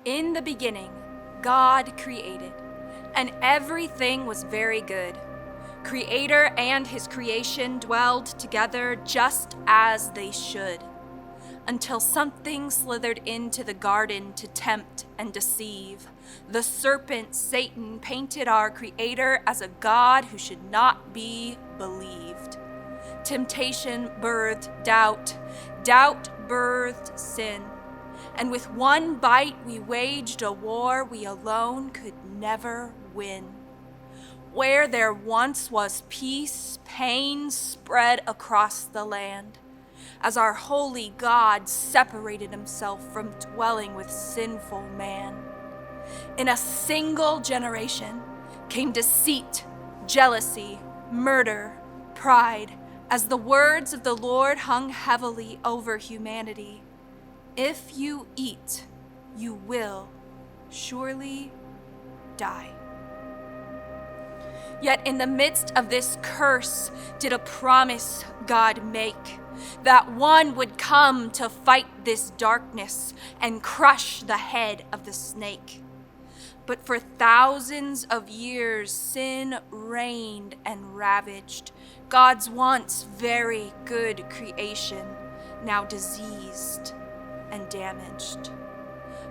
In the beginning, God created, and everything was very good. Creator and his creation dwelled together just as they should, until something slithered into the garden to tempt and deceive. The serpent, Satan, painted our Creator as a God who should not be believed. Temptation birthed doubt, doubt birthed sin. And with one bite we waged a war we alone could never win. Where there once was peace, pain spread across the land, as our holy God separated himself from dwelling with sinful man. In a single generation came deceit, jealousy, murder, pride, as the words of the Lord hung heavily over humanity. If you eat, you will surely die. Yet in the midst of this curse did a promise God make, that one would come to fight this darkness and crush the head of the snake. But for thousands of years, sin reigned and ravaged God's once very good creation, now diseased and damaged.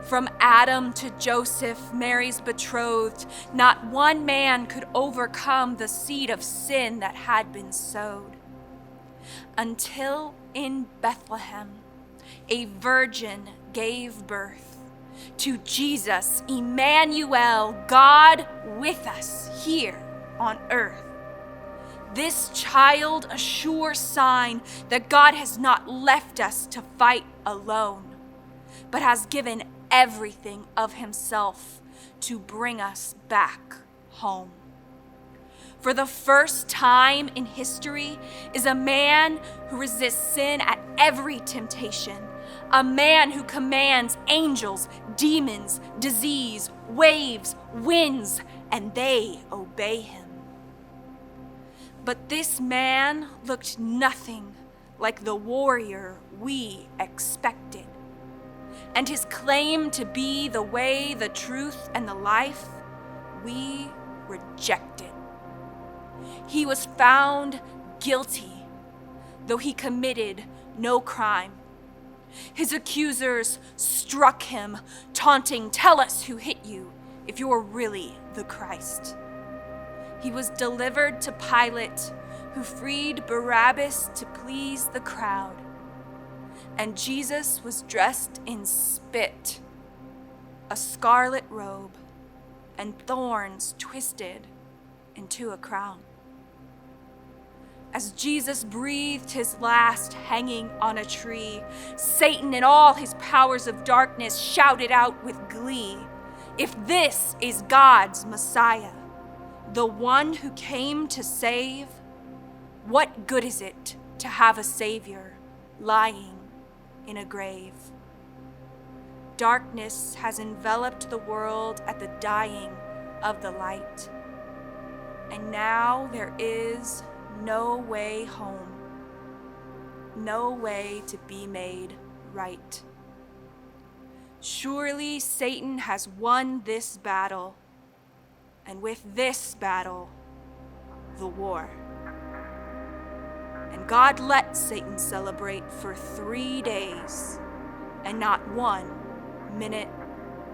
From Adam to Joseph, Mary's betrothed, not one man could overcome the seed of sin that had been sowed. Until in Bethlehem, a virgin gave birth to Jesus, Emmanuel, God with us here on earth. This child, a sure sign that God has not left us to fight alone, but has given everything of himself to bring us back home. For the first time in history is a man who resists sin at every temptation, a man who commands angels, demons, disease, waves, winds, and they obey him. But this man looked nothing like the warrior we expected. And his claim to be the way, the truth, and the life, we rejected. He was found guilty, though he committed no crime. His accusers struck him, taunting, "Tell us who hit you if you're really the Christ." He was delivered to Pilate, who freed Barabbas to please the crowd. And Jesus was dressed in spit, a scarlet robe, and thorns twisted into a crown. As Jesus breathed his last hanging on a tree, Satan and all his powers of darkness shouted out with glee, "If this is God's Messiah, the one who came to save, what good is it to have a Savior lying in a grave?" Darkness has enveloped the world at the dying of the light, and now there is no way home, no way to be made right. Surely Satan has won this battle, and with this battle, the war. And God let Satan celebrate for 3 days, and not 1 minute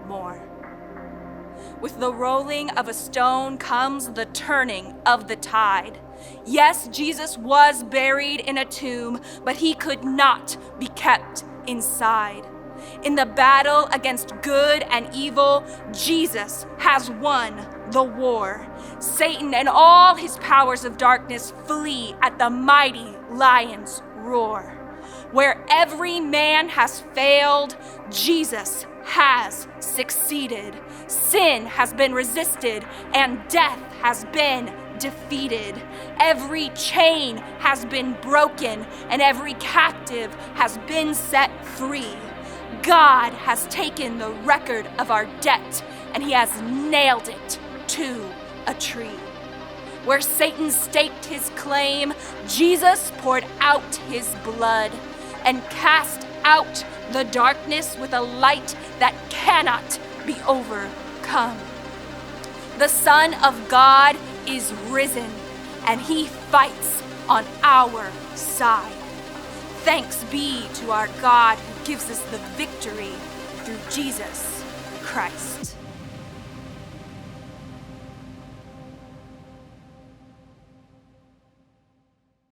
more. With the rolling of a stone comes the turning of the tide. Yes, Jesus was buried in a tomb, but he could not be kept inside. In the battle against good and evil, Jesus has won the war. Satan and all his powers of darkness flee at the mighty lion's roar. Where every man has failed, Jesus has succeeded. Sin has been resisted and death has been defeated. Every chain has been broken and every captive has been set free. God has taken the record of our debt and he has nailed it to a tree. Where Satan staked his claim, Jesus poured out his blood and cast out the darkness with a light that cannot be overcome. The Son of God is risen, and he fights on our side. Thanks be to our God who gives us the victory through Jesus Christ.